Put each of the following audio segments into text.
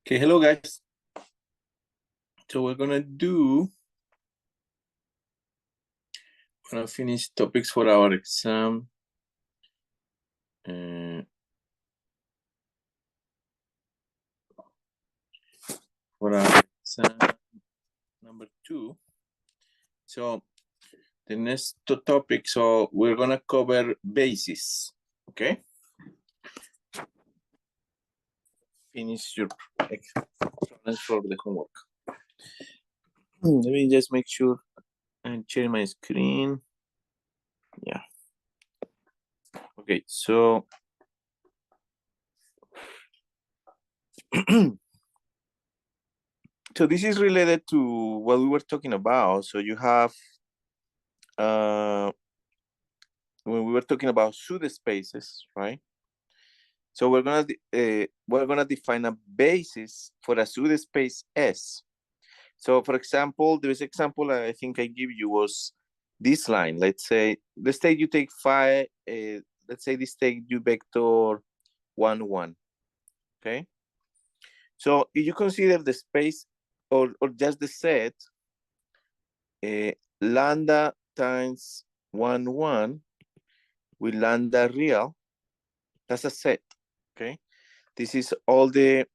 Okay, hello guys. So we're gonna finish topics for our exam. For our exam number 2. So the next topic, so we're gonna cover basis, okay? Finish your problems for the homework. Let me just make sure and share my screen. Yeah. Okay, so so this is related to what we were talking about. So you have when we were talking about pseudospaces, right? So we're gonna define a basis for a pseudospace S. So for example, this example I think I give you was this line. Let's say you take 5. Let's say this take you vector 1, 1. Okay. So if you consider the space or just the set, lambda times 1, 1 with lambda real, that's a set. Okay. This is all the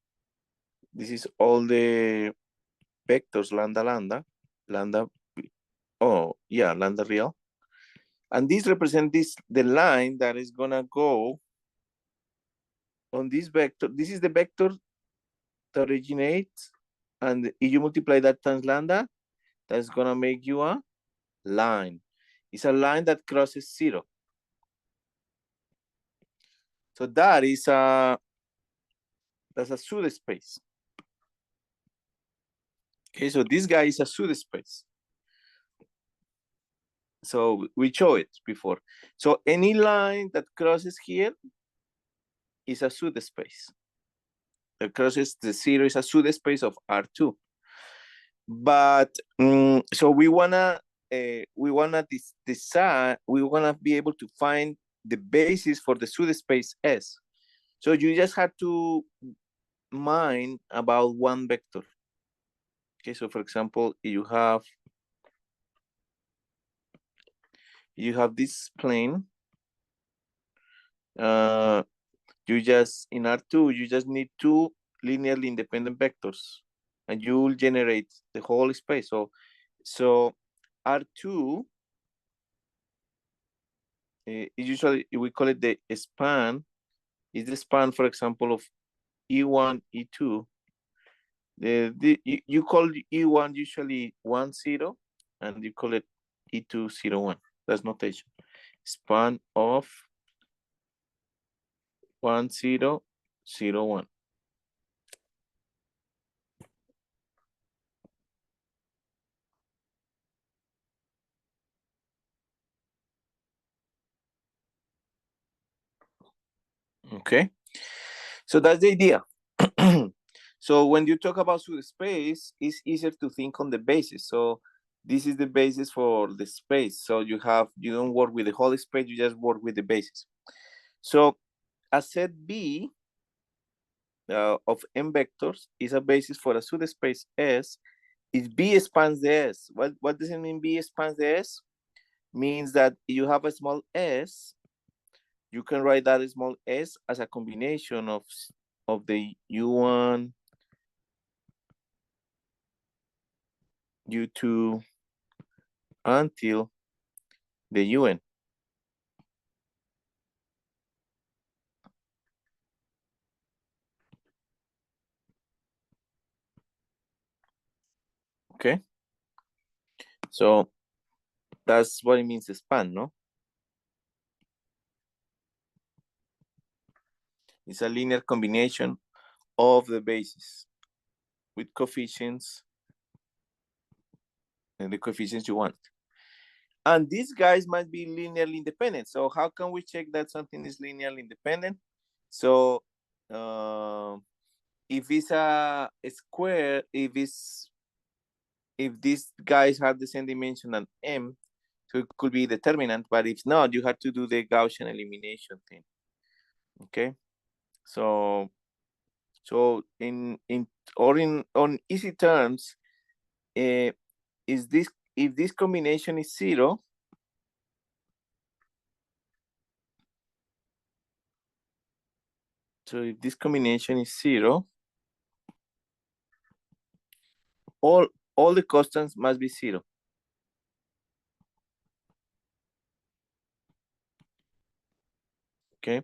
vectors lambda, lambda real. And this represents the line that is gonna go on this vector. This is the vector that originates, and if you multiply that times lambda, that's gonna make you a line. It's a line that crosses 0. So that's a pseudospace. Okay, so this guy is a pseudospace. So we showed it before. So any line that crosses here is a pseudospace. That crosses the 0 is a pseudospace of R2. But so we wanna decide, we wanna be able to find the basis for the pseudospace S. So you just have to mind about one vector. Okay, so for example, you have this plane. You just in R2, you just need 2 linearly independent vectors, and you will generate the whole space. So R2 usually we call it the span. Is the span, for example, of E1, E2. You call E1 usually 1, 0, and you call it E2, 0, 1. That's notation. Span of 1, 0, 0, 1. Okay, so that's the idea. So when you talk about pseudospace, it's easier to think on the basis. So this is the basis for the space. So you don't work with the whole space, you just work with the basis. So a set B of n vectors is a basis for a pseudospace S if B spans the S. What does it mean B spans the S? Means that you have a small s, you can write that small s as a combination of the U1, U2 until the UN. Okay, so that's what it means to span, no? It's a linear combination of the bases with coefficients and the coefficients you want. And these guys must be linearly independent. So how can we check that something is linearly independent? So if it's a square, if these guys have the same dimension as M, so it could be determinant, but if not, you have to do the Gaussian elimination thing. Okay, so So on easy terms, is this, if this combination is 0, so if this combination is 0, all the constants must be 0. Okay,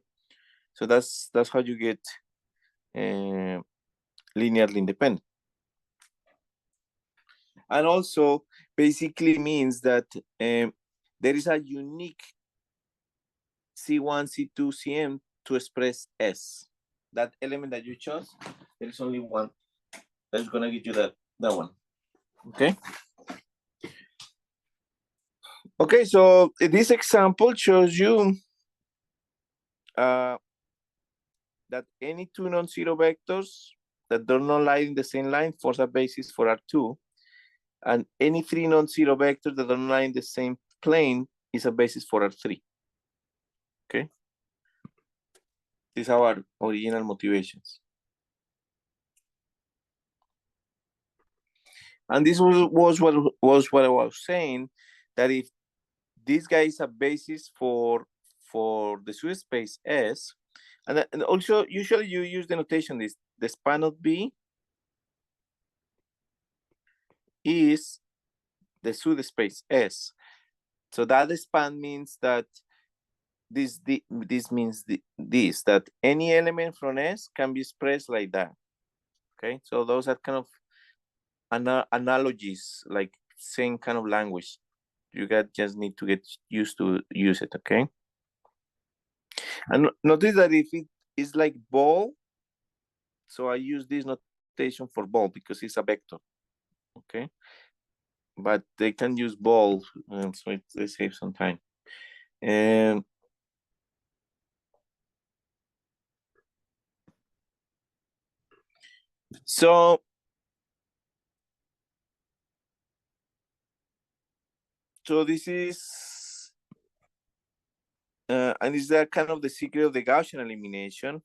so that's how you get linearly independent. And also basically means that there is a unique C1, C2, Cm to express S. That element that you chose, there is only one that's gonna give you that one. Okay. Okay, so this example shows you that any two non-zero vectors that do not lie in the same line forms a basis for R2, and any three non-zero vectors that don't lie in the same plane is a basis for R3. Okay, these are our original motivations. And this was what I was saying, that if this guy is a basis for the subspace S, and also usually you use the notation this, the span of B is the subspace S. So that span means that this means this, that any element from S can be expressed like that. Okay, so those are kind of analogies, like same kind of language. You just need to get used to use it. Okay, and notice that if it is like ball, so I use this notation for ball because it's a vector. Okay, but they can use ball, so they save some time. And so this is and is that kind of the secret of the Gaussian elimination.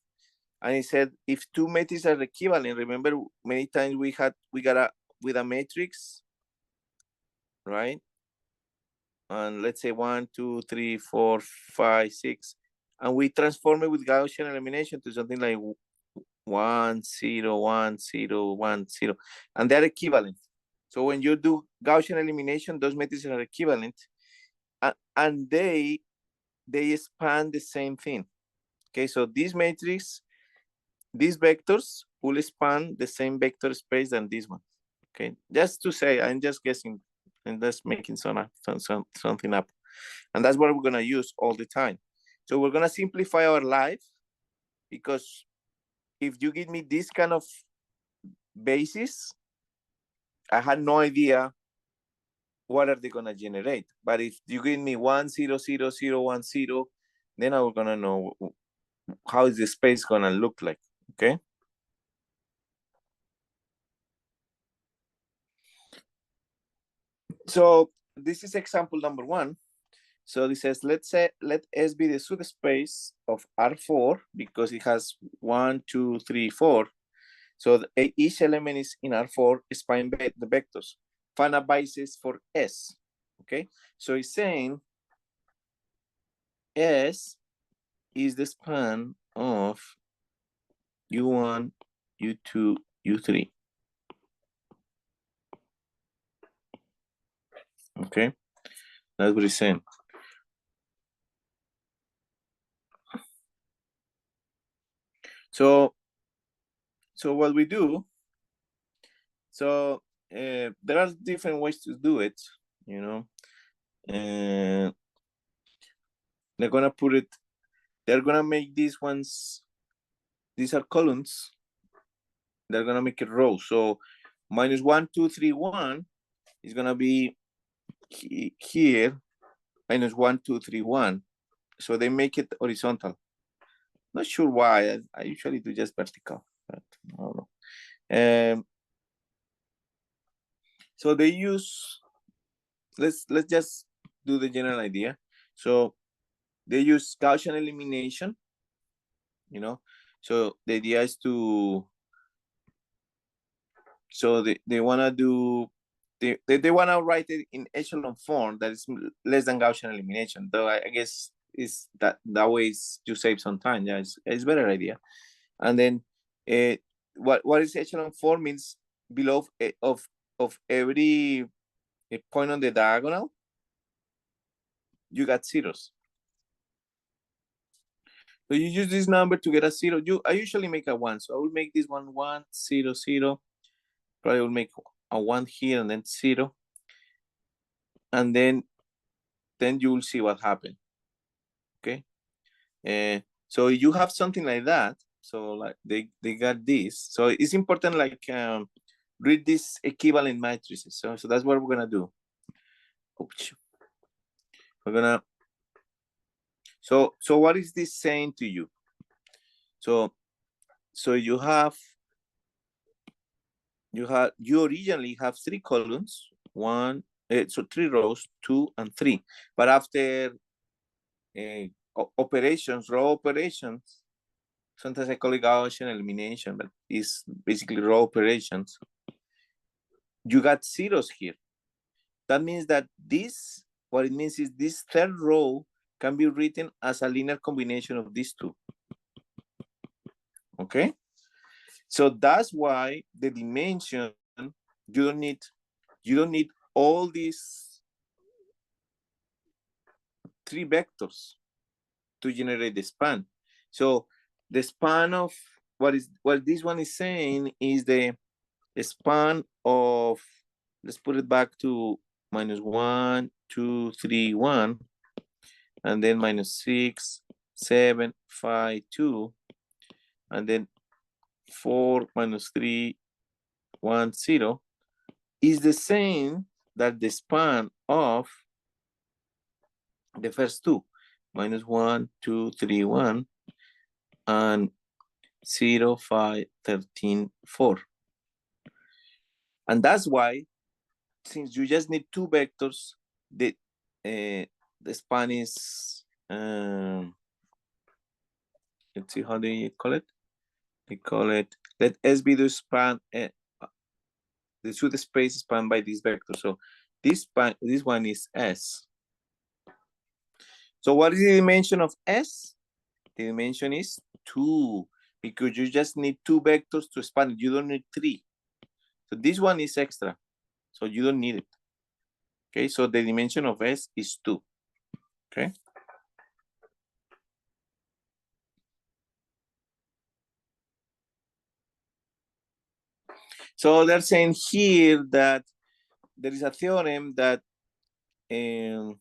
And he said if two matrices are equivalent, remember many times we got with a matrix, right? And let's say 1, 2, 3, 4, 5, 6, and we transform it with Gaussian elimination to something like 1, 0, 1, 0, 1, 0, and they're equivalent. So when you do Gaussian elimination, those matrices are equivalent, and they span the same thing. Okay, so this matrix, these vectors will span the same vector space than this one. Okay, just to say, I'm just guessing and just making something up, and that's what we're gonna use all the time. So we're gonna simplify our life, because if you give me this kind of basis, I had no idea what are they gonna generate. But if you give me 1, 0, 0, 0, 1, 0, then I'm gonna know how is the space gonna look like. Okay. So this is example number 1. So this says, let S be the subspace of R4 because it has 1, 2, 3, 4. So each element is in R4, span the vectors. Find a basis for S. Okay, so it's saying S is the span of U1, U2, U3. Okay, that's what it's saying. So what we do, so there are different ways to do it, you know. And they're gonna put it, they're gonna make these ones, these are columns, they're gonna make it rows. So minus 1, 2, 3, 1 is gonna be here, minus 1, 2, 3, 1. So they make it horizontal. Not sure why. I usually do just vertical, but I don't know. So they use, let's just do the general idea. So they use Gaussian elimination, you know. So the idea is to So they want to do, they want to write it in echelon form that is less than Gaussian elimination. Though I guess is that way is you save some time. Yeah, it's better idea. And then what is echelon form means below of every point on the diagonal, you got zeros. So you use this number to get a zero. I usually make a 1. So I will make this one 1, 0, 0. Probably will make a 1 here and then 0. And then you will see what happened. Okay. So you have something like that. So like they got this. So it's important, like read these equivalent matrices. So that's what we're gonna do. Oops. We're gonna. So what is this saying to you? So you originally have 3 columns, 1, so 3 rows, 2 and 3. But after operations, row operations, sometimes I call it Gaussian elimination, but it's basically row operations. You got zeros here. That means that what it means is this third row can be written as a linear combination of these two. Okay? So that's why the dimension, you don't need all these 3 vectors to generate the span. So the span of what this one is saying is the span of, let's put it back to -1, 2, 3, 1, and then -6, 7, 5, 2, and then 4, -3, 1, 0 is the same that the span of the first two, -1, 2, 3, 1, and 0, 5, 13, 4. And that's why, since you just need 2 vectors, the span is, let's see, how do you call it? We call it, let S be the span, the pseudo-space spanned by this vector. So this one is S. So what is the dimension of S? The dimension is 2, because you just need 2 vectors to span it. You don't need 3. So this one is extra, so you don't need it. Okay, so the dimension of S is 2. Okay. So they're saying here that there is a theorem that the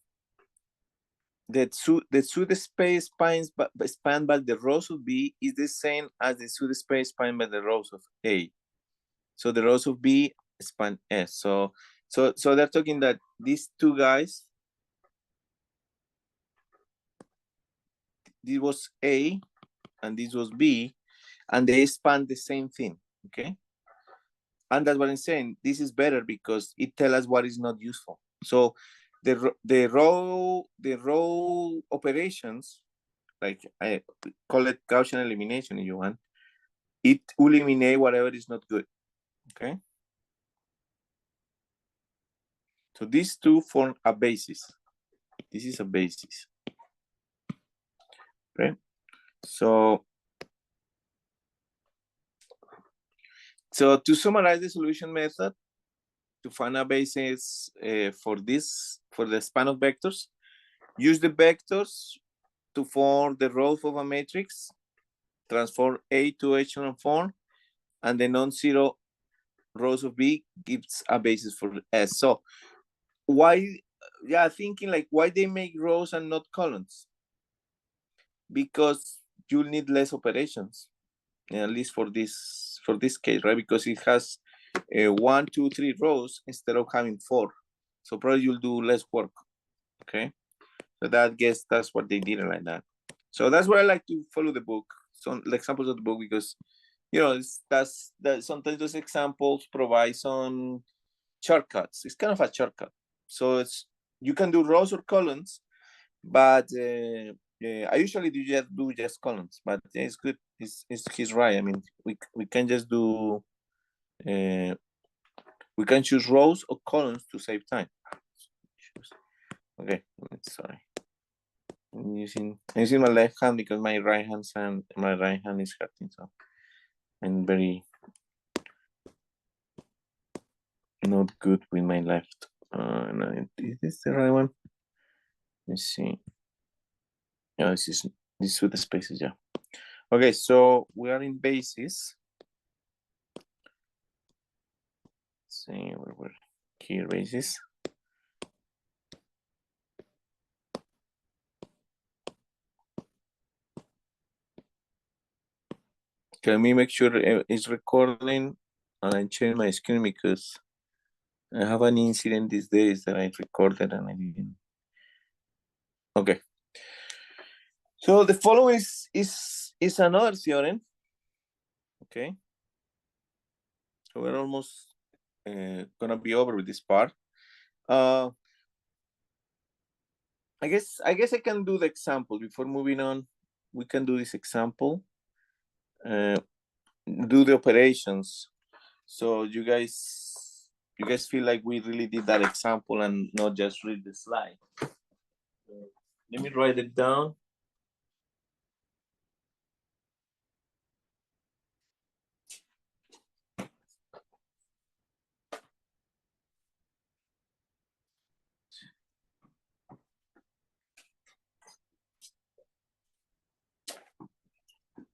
pseudo-space spanned by the rows of B is the same as the pseudo-space spanned by the rows of A. So the rows of B span S. So they're talking that these two guys, this was A and this was B, and they span the same thing. Okay. And that's what I'm saying. This is better because it tells us what is not useful. So the row operations, like I call it Gaussian elimination if you want, it will eliminate whatever is not good. Okay. So these two form a basis. This is a basis. Okay. So to summarize the solution method, to find a basis for the span of vectors, use the vectors to form the rows of a matrix, transform A to echelon form, and the non-zero rows of B gives a basis for S. So why, thinking like why they make rows and not columns? Because you'll need less operations, at least for this case, right? Because it has 1, 2, 3 rows instead of having 4. So probably you'll do less work. Okay. So that's what they did like that. So that's why I like to follow the book, some examples of the book, because that's sometimes those examples provide some shortcuts. It's kind of a shortcut. So you can do rows or columns, but I usually do just columns. But it's good. He's right. I mean, we can just do We can choose rows or columns to save time. Okay, sorry. I'm using my left hand because my right hand is hurting, so I'm very not good with my left. No, is this the right one? Let's see. Yeah, this is with the spaces, yeah. Okay, so we are in basis. Let's see where we're here, basis. Can we make sure it's recording? And I change my screen because I have an incident these days that I recorded and I didn't. Okay. So the following is another theorem. Okay. So we're almost gonna be over with this part. I guess I can do the example before moving on. We can do this example. Do the operations. So you guys feel like we really did that example and not just read the slide. Let me write it down.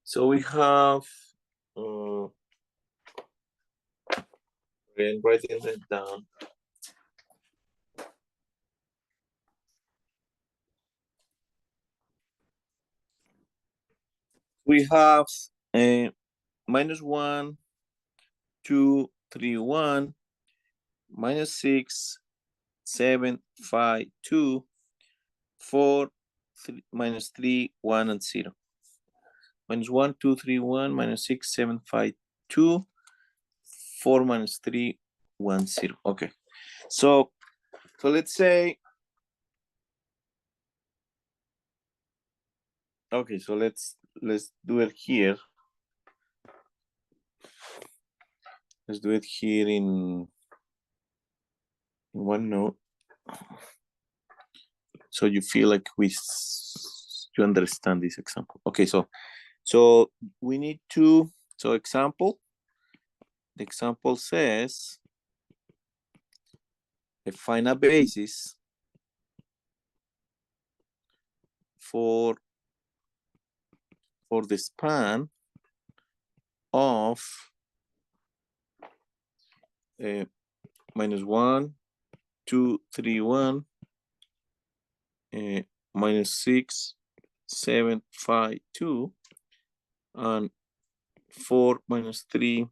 So we have writing it down. We have -1, 2, 3, 1, -6, 7, 5, 2, 4, 3, -3, 1, and 0. -1, 2, 3, 1, -6, 7, 5, 2, 4, -3, 1, 0. Okay. So let's say, okay, so let's do it here. Let's do it here in OneNote. So you feel like you understand this example. Okay, so we need to, so example, the example says, find a basis for the span of -1, 2, 3, 1, -6, 7, 5, 2, and 4, -3,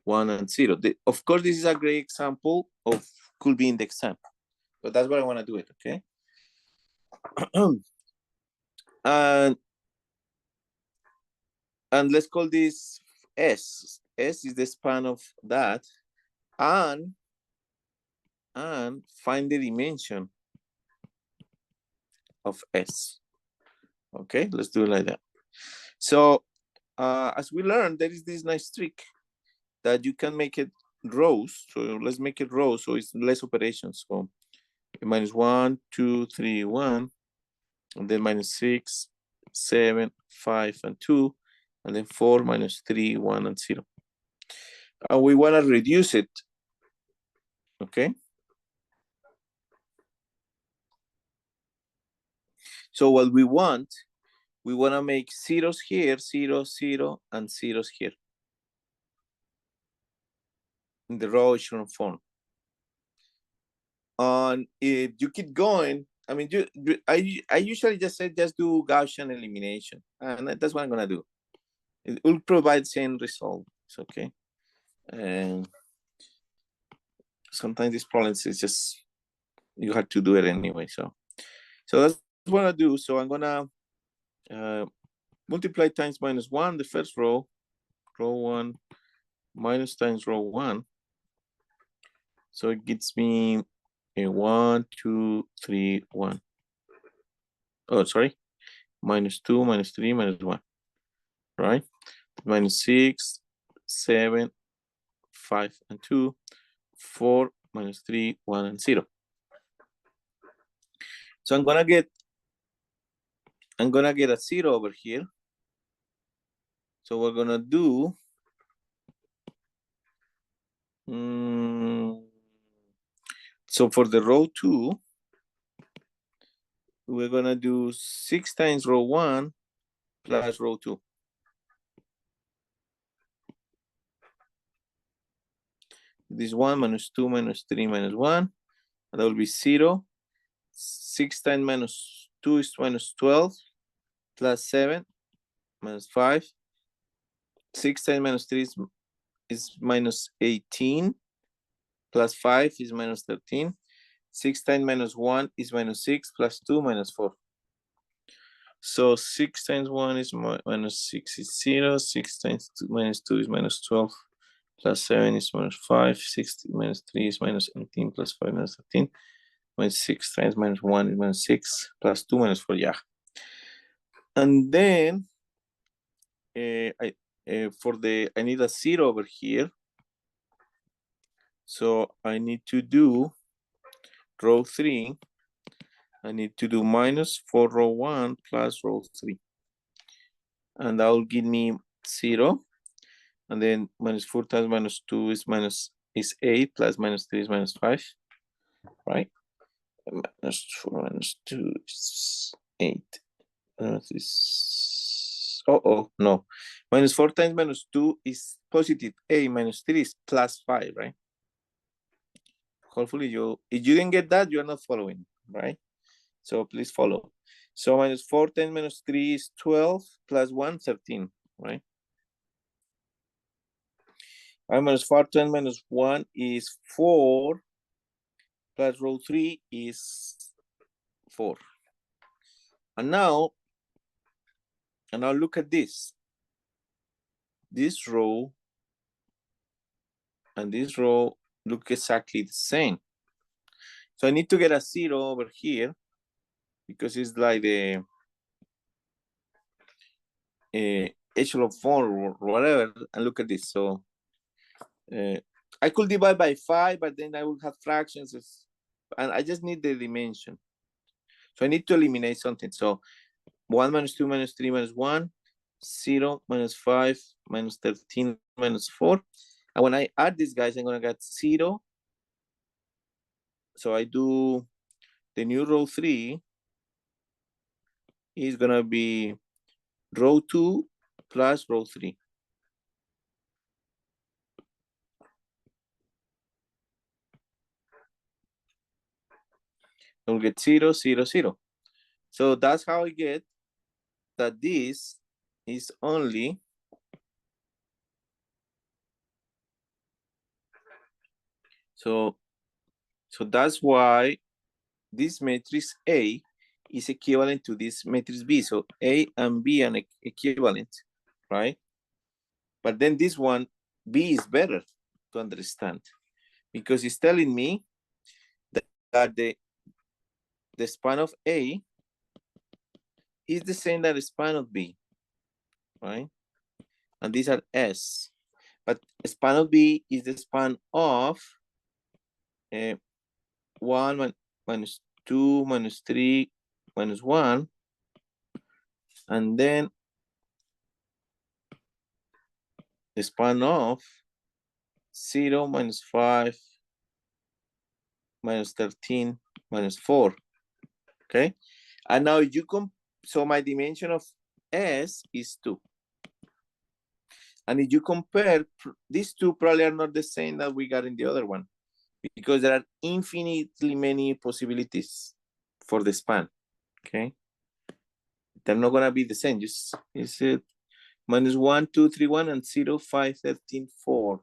1, and 0. Of course, this is a great example of could be in the exam, but that's what I want to do it, okay? And let's call this S. S is the span of that, and find the dimension of S. Okay, let's do it like that. So as we learned, there is this nice trick that you can make it rows. So let's make it rows so it's less operations. So -1, 2, 3, 1, and then -6, 7, 5, and 2, and then 4, -3, 1, and 0. And we want to reduce it. Okay. So what we want to make zeros here, 0, 0, and zeros here in the row echelon form. And if you keep going, I mean, I usually just say just do Gaussian elimination, and that's what I'm gonna do. It will provide same result. It's okay. And sometimes these problems is just you have to do it anyway. So that's what I do. So I'm gonna multiply times -1 the first row 1, minus times row 1. So it gives me a 1, 2, 3, 1. Oh, sorry. -2, -3, -1. Right? -6, 7, 5, and 2, 4, minus 3, 1, and 0. So I'm gonna get a 0 over here. So we're gonna do so for the row 2, we're gonna do 6 times row 1 plus row 2. This 1 minus 2 minus 3 minus 1, and that will be 0. 6 times minus 2 is minus 12, plus 7 minus 5. 6 times minus 3 is minus 18, plus 5 is minus 13. 6 times minus 1 is minus 6, plus 2 minus 4. So 6 times 1 is minus 6 is 0. 6 times 2 minus 2 is minus 12, plus 7 is minus 5. 6 minus 3 is minus 18, plus 5 minus 13. Minus 6 times minus 1 is minus 6, plus 2 minus 4, yeah. And then I need a 0 over here. So I need to do row 3. I need to do minus 4 row 1 plus row 3. And that will give me 0. And then minus 4 times minus 2 is 8, plus minus 3 is minus 5, right? Minus 4 minus 2 is 8. No. Minus 4 times minus 2 is positive 8, minus 3 is plus 5, right? Hopefully if you didn't get that, you're not following, right? So please follow. So minus 4 times minus 3 is 12, plus 1, 13, right? And minus 4 times minus 1 is 4, plus row 3 is 4. And now look at this. This row and this row look exactly the same. So I need to get a 0 over here because it's like the echelon form or whatever. And look at this. So I could divide by 5, but then I would have fractions, and I just need the dimension. So I need to eliminate something. So 1 minus 2 minus 3 minus 1, 0 minus 5 minus 13 minus 4. And when I add these guys, I'm going to get 0. So I do the new row 3 is going to be row 2 plus row 3. I'll get 0, 0, 0. So that's how I get that this is only so that's why this matrix A is equivalent to this matrix B. So A and B are equivalent, right? But then this one, B is better to understand because it's telling me that the span of A is the same as the span of B, right? And these are S. But span of B is the span of 1 minus 2 minus 3 minus 1. And then the span of 0 minus 5 minus 13 minus 4. Okay. And now you so my dimension of S is 2. And if you compare, these two probably are not the same that we got in the other one because there are infinitely many possibilities for the span. Okay. They're not going to be the same. Just is it minus 1, 2, 3, 1, and 0, 5, 13, 4.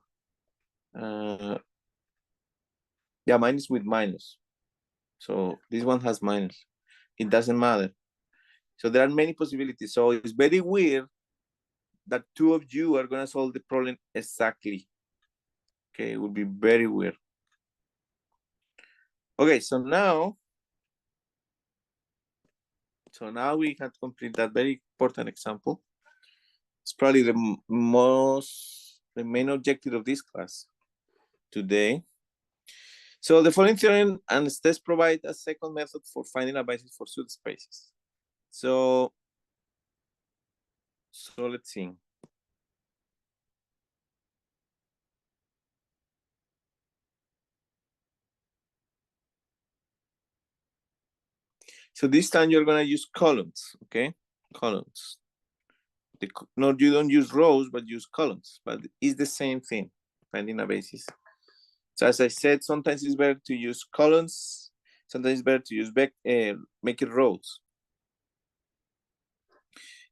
Yeah, mine is with minus. So this one has minus. It doesn't matter. So there are many possibilities. So it's very weird that two of you are going to solve the problem exactly. Okay, it would be very weird. Okay, so now we have to complete that very important example. It's probably the main objective of this class today. So the following theorem and steps provide a second method for finding a basis for pseudospaces. So let's see. So this time you're gonna use columns, okay? Columns. No, you don't use rows, but use columns. But it's the same thing, finding a basis. So as I said, sometimes it's better to use columns. Sometimes it's better to use make it rows.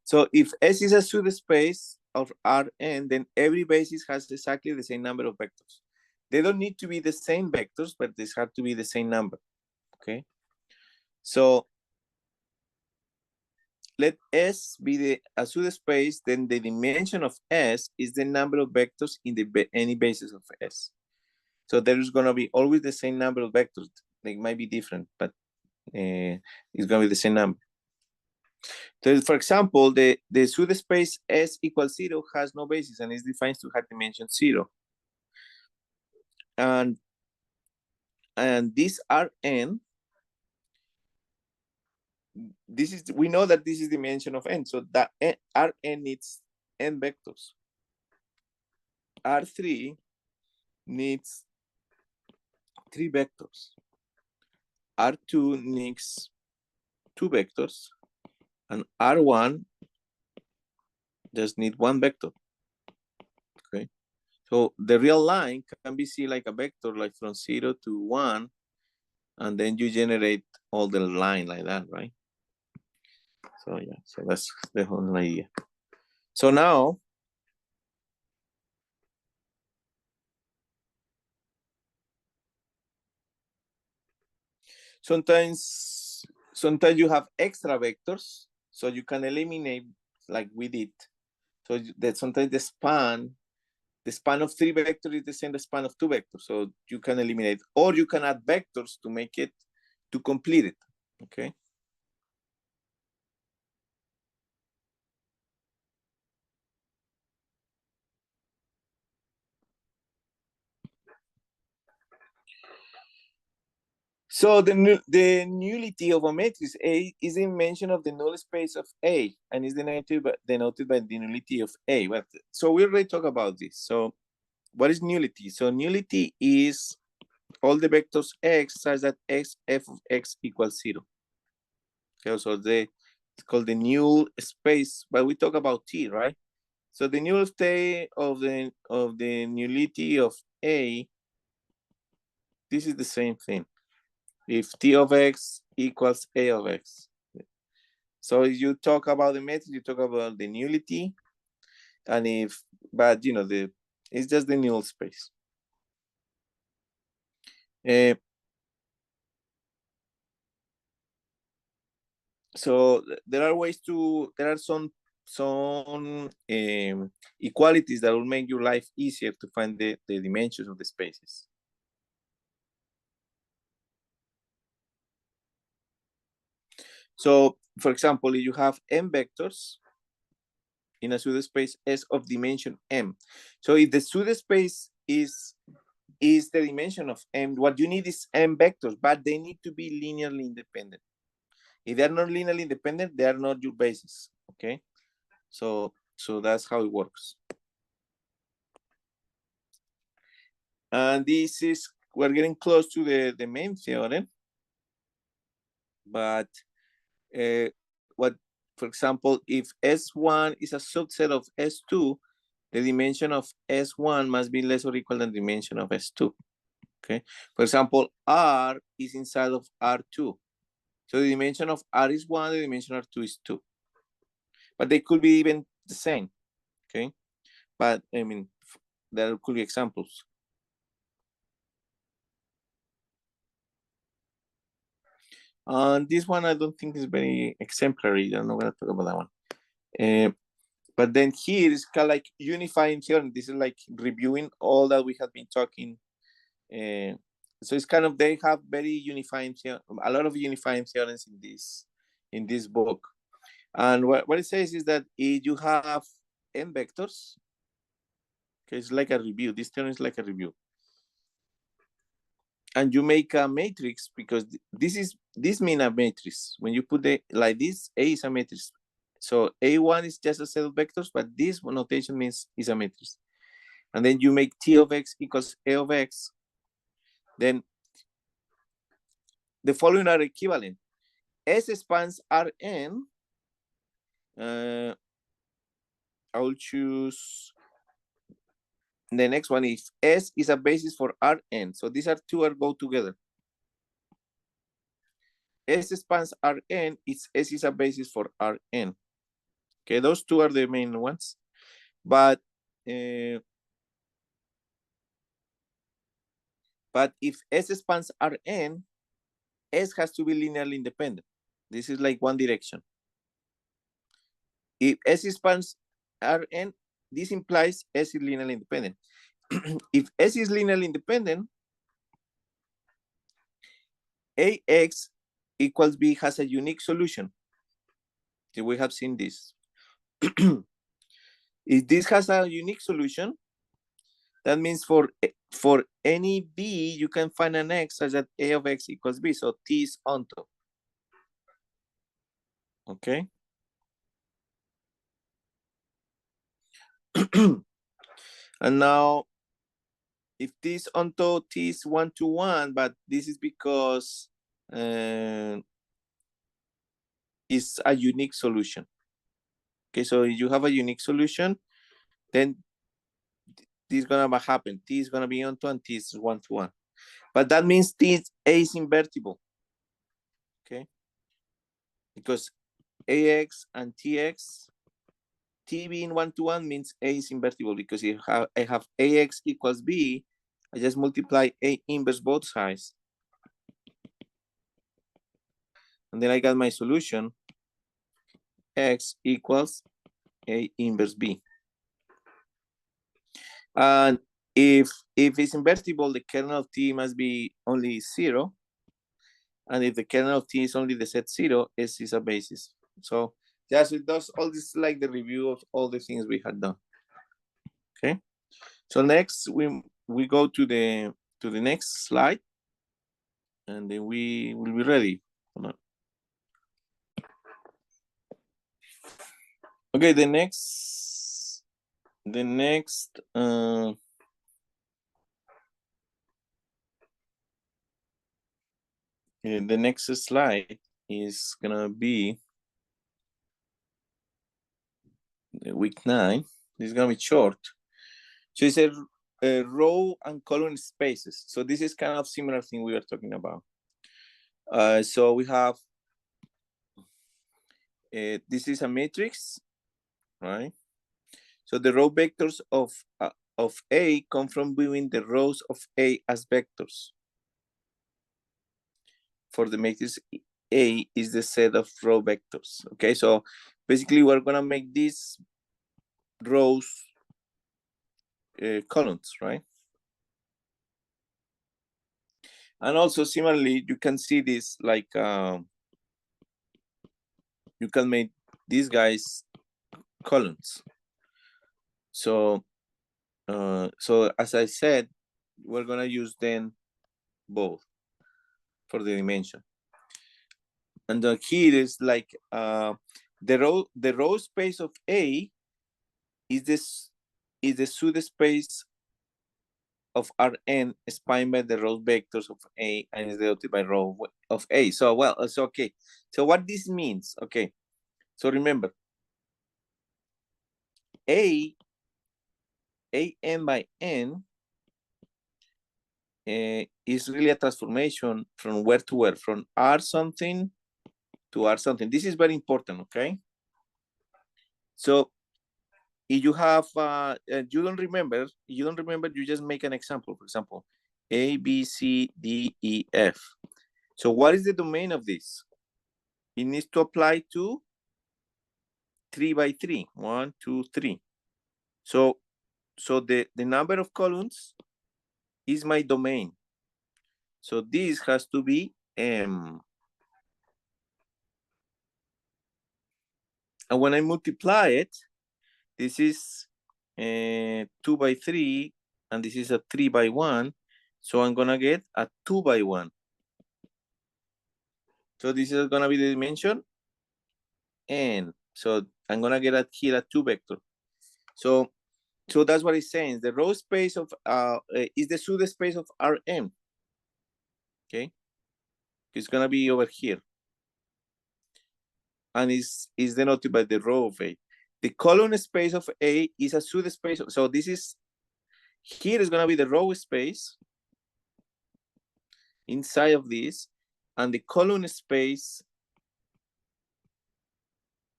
So if S is a pseudospace of Rn, then every basis has exactly the same number of vectors. They don't need to be the same vectors, but they have to be the same number, okay? So let S be a pseudospace, then the dimension of S is the number of vectors in any basis of S. So there is going to be always the same number of vectors. They might be different, but it's going to be the same number. So for example, the pseudospace S equals 0 has no basis and is defined to have dimension 0. And this Rn, we know that this is dimension of n, so that Rn needs n vectors. R3 needs 3 vectors. R2 needs 2 vectors, and R1 just need 1 vector. Okay, so the real line can be seen like a vector, like from 0 to 1, and then you generate all the line like that, right? So yeah, so that's the whole idea. So now, sometimes you have extra vectors, so you can eliminate like we did. So that sometimes the span of 3 vectors is the same the span of 2 vectors. So you can eliminate, or you can add vectors to make it, to complete it, okay? So the nullity of a matrix A is the dimension of the null space of A, and is denoted by the nullity of A. So we already talked about this. So what is nullity? So nullity is all the vectors x such that f of x equals 0. Okay, so it's called the null space, but we talk about T, right? So the null state of the nullity of A, this is the same thing. If T of x equals A of x. So if you talk about the matrix, you talk about the nullity, and but you know, it's just the null space. So there are some equalities that will make your life easier to find the dimensions of the spaces. So for example, if you have m vectors in a pseudospace S of dimension m, so if the pseudospace is the dimension of m, what you need is m vectors, but they need to be linearly independent. If they're not linearly independent, they are not your basis, okay? So that's how it works. And we're getting close to the main theorem, but for example, if S1 is a subset of S2, the dimension of S1 must be less or equal than the dimension of S2, okay? For example, R is inside of R2. So the dimension of R is 1, the dimension of R2 is 2. But they could be even the same, okay? But I mean, there could be examples. This one I don't think is very exemplary. I'm not going to talk about that one. But then here is kind of like unifying theorem. This is like reviewing all that we have been talking. So it's kind of, they have very unifying a lot of unifying theorems in this book. And what it says is that if you have n vectors, okay, it's like a review. This theorem is like a review. and you make a matrix, because this mean a matrix. When you put it like this, A is a matrix. So A1 is just a set of vectors, but this notation means is a matrix. And then you make T of X equals A of X. Then the following are equivalent. S spans Rn. I will choose the next one. Is S is a basis for Rn. So these are two are go together. S spans Rn, S is a basis for Rn. Okay, those two are the main ones. But if S spans Rn, S has to be linearly independent. This is like one direction. If S spans Rn, this implies S is linearly independent. If S is linearly independent, AX equals B has a unique solution. So we have seen this. If this has a unique solution, that means for any B, you can find an X such that A of X equals B. So T is on top. Okay. And now, if this onto T is 1 to 1, but this is because it's a unique solution. Okay, so if you have a unique solution, then this is gonna happen. T is gonna be onto and T is 1 to 1. But that means A is invertible. Okay. Because AX and TX, T being 1 to 1 means A is invertible, because if I have AX equals B, I just multiply A inverse both sides. And then I got my solution, X equals A inverse B. And if it's invertible, the kernel of T must be only 0. And if the kernel of T is only the set 0, S is a basis. So yeah, so it does all this, like the review of all the things we had done. Okay. So next we go to the next slide, and then we will be ready. Okay, the next slide is gonna be week 9. This is gonna be short. So it's a row and column spaces. So this is kind of similar thing we are talking about. So we have this is a matrix, right? So the row vectors of A come from viewing the rows of A as vectors. For the matrix A is the set of row vectors. Okay, so basically we're gonna make these rows columns, right? And also similarly, you can see this like you can make these guys columns. So so as I said, we're gonna use then both for the dimension. And the key is like the row space of A is the pseudospace of Rn spanned by the row vectors of A and is denoted by row of A. So well, it's okay. So what this means, okay. So remember, An by n is really a transformation from where to where, from R something to R something. This is very important, okay? So if you have, you don't remember, you just make an example. For example, A, B, C, D, E, F. So what is the domain of this? It needs to apply to 3 by 3. 1, 2, 3. So the number of columns is my domain. So this has to be M. And when I multiply it, this is 2 by 3, and this is a 3 by 1. So I'm gonna get a 2 by 1. So this is gonna be the dimension n. So I'm gonna get here a 2 vector. So that's what it's saying. The row space of is the subspace of Rm. Okay, it's gonna be over here, and is denoted by the row of A. The column space of A is a subspace. So this is here is gonna be the row space inside of this, and the column space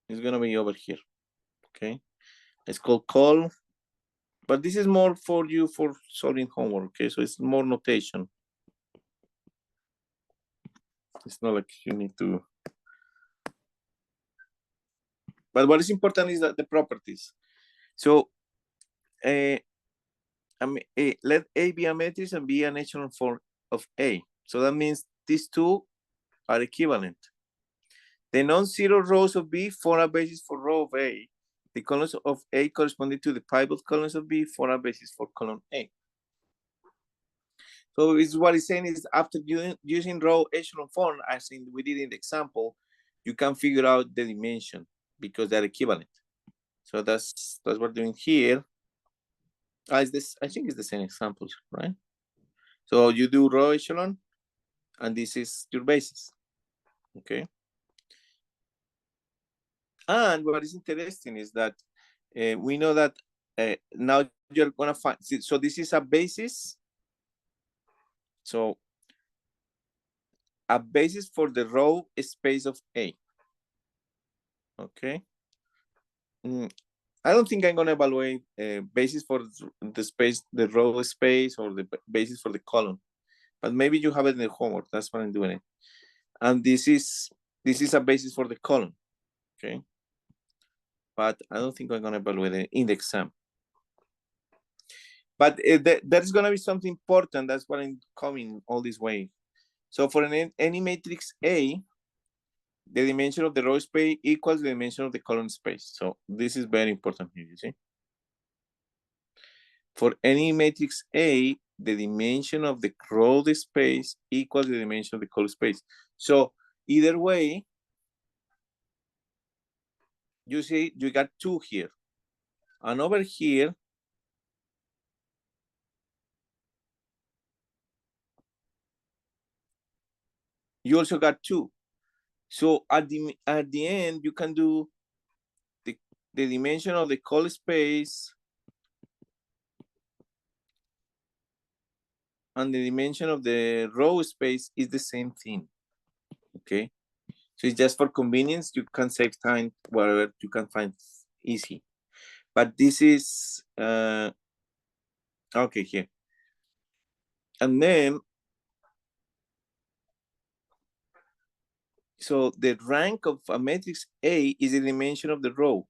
is gonna be over here. Okay, it's called col, but this is more for you for solving homework. Okay, so it's more notation. It's not like you need to. But what is important is that the properties. So let A be a matrix and be an echelon form of A. So that means these two are equivalent. The non-zero rows of B form a basis for row of A. The columns of A corresponding to the pivot columns of B form a basis for column A. So it's what it's saying is after using row echelon form, as we did in the example, you can figure out the dimension because they're equivalent. So that's what we're doing here. Is this? I think it's the same example, right? So you do row echelon, and this is your basis. Okay. And what is interesting is that we know that now you're gonna find. So this is a basis. So a basis for the row space of A. Okay. I don't think I'm gonna evaluate basis for the space, the row space, or the basis for the column. But maybe you have it in the homework. That's what I'm doing it. And this is a basis for the column. Okay. But I don't think I'm gonna evaluate it in the exam. But there's gonna be something important. That's what I'm coming all this way. So for any matrix A, the dimension of the row space equals the dimension of the column space. So this is very important here, you see. For any matrix A, the dimension of the row space equals the dimension of the column space. So either way, you see, you got 2 here. And over here, you also got 2. So at the end, you can do the dimension of the column space and the dimension of the row space is the same thing. Okay. So it's just for convenience, you can save time wherever you can find easy. But this is okay here. And then so the rank of a matrix A is the dimension of the row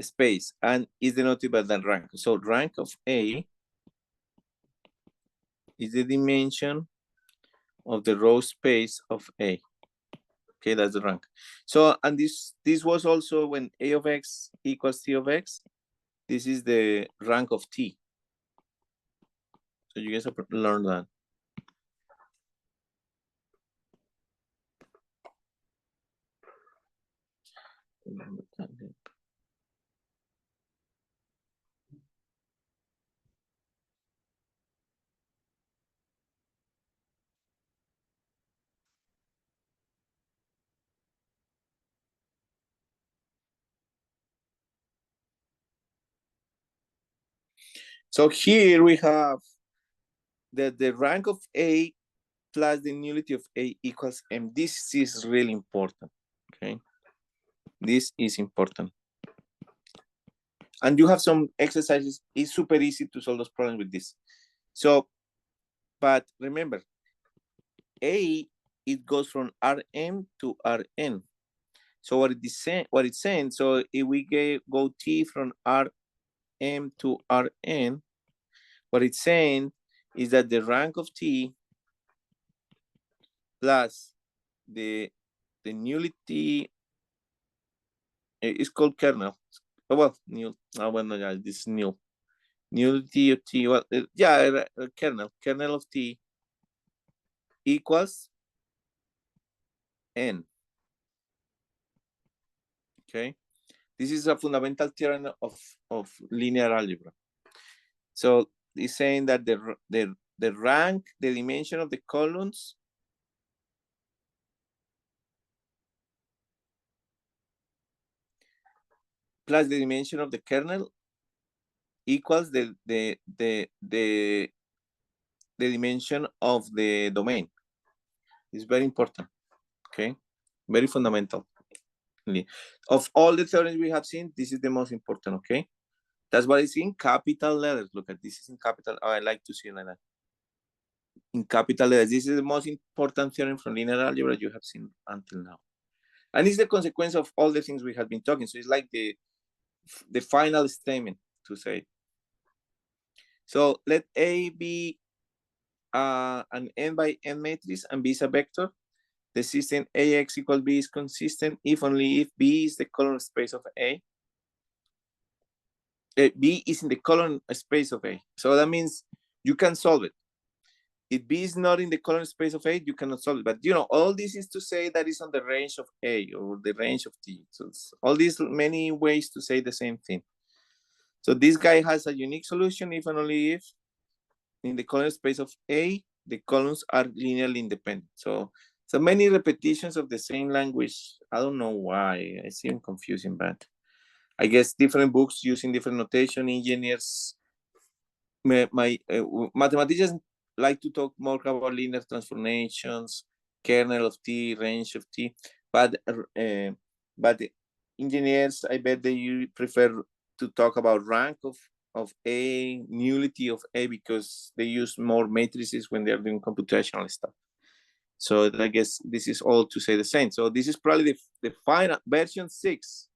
space and is denoted by that rank. So rank of A is the dimension of the row space of A. Okay, that's the rank. So, and this was also when A of X equals T of X. This is the rank of T. So you guys have learned that. So here we have that the rank of A plus the nullity of A equals M. This is really important, okay? This is important. And you have some exercises. It's super easy to solve those problems with this. So, but remember, A, it goes from Rm to Rn. So what it's saying, so if we go T from Rm to Rn, what it's saying is that the rank of T plus the nullity is called kernel. Oh, well, null. Oh, well, no, yeah, this is null. nullity of T, well, yeah, kernel of T equals N. Okay, this is a fundamental theorem of linear algebra. So it's saying that the rank, the dimension of the columns plus the dimension of the kernel equals the dimension of the domain. It's very important. Okay, very fundamental. Of all the theorems we have seen, this is the most important. Okay, that's what it's in capital letters. Look at this is in capital. Oh, I like to see it like that. In capital letters, this is the most important theorem from linear algebra you have seen until now, and it's the consequence of all the things we have been talking. So it's like the final statement to say. So let A be an n by n matrix and B is a vector. The system AX equal B is consistent if only if B is the column space of A. B is in the column space of A. So that means you can solve it. If B is not in the column space of A, you cannot solve it. But you know, all this is to say that it's on the range of A or the range of T. So it's all these many ways to say the same thing. So this guy has a unique solution if and only if in the column space of A, the columns are linearly independent. So many repetitions of the same language. I don't know why. I seem confusing, but I guess different books using different notation. Engineers, mathematicians like to talk more about linear transformations, kernel of T, range of T, but engineers, I bet they prefer to talk about rank of A, nullity of A, because they use more matrices when they're doing computational stuff. So I guess this is all to say the same. So this is probably the final version 6,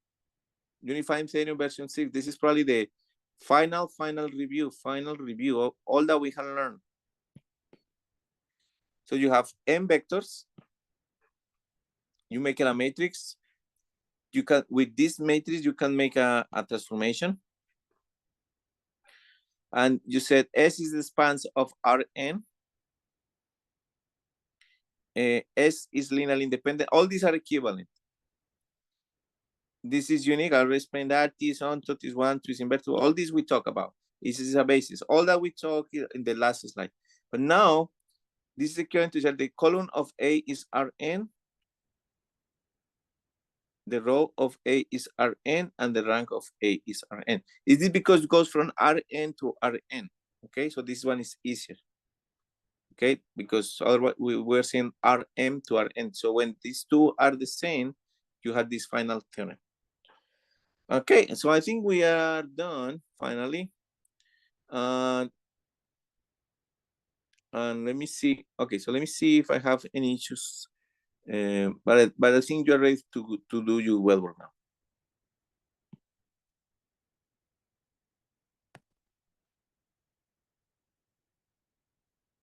Unifying Theorem version 6. This is probably the final review of all that we have learned. So you have n vectors. You make it a matrix. You can, with this matrix, you can make a transformation. And you said S is the spans of Rn. S is linearly independent. All these are equivalent. This is unique. I'll explain that. T is on, T is 1, T is inverted. All these we talk about. This is a basis. All that we talk in the last slide. But now, this is equivalent to say the column of A is Rn. The row of A is Rn, and the rank of A is Rn. Is this because it goes from Rn to Rn? Okay, so this one is easier. Okay, because otherwise we're saying Rm to Rn. So when these two are the same, you have this final theorem. Okay, so I think we are done finally. And let me see. Okay, so let me see if I have any issues. But I think you're ready to do your well work now.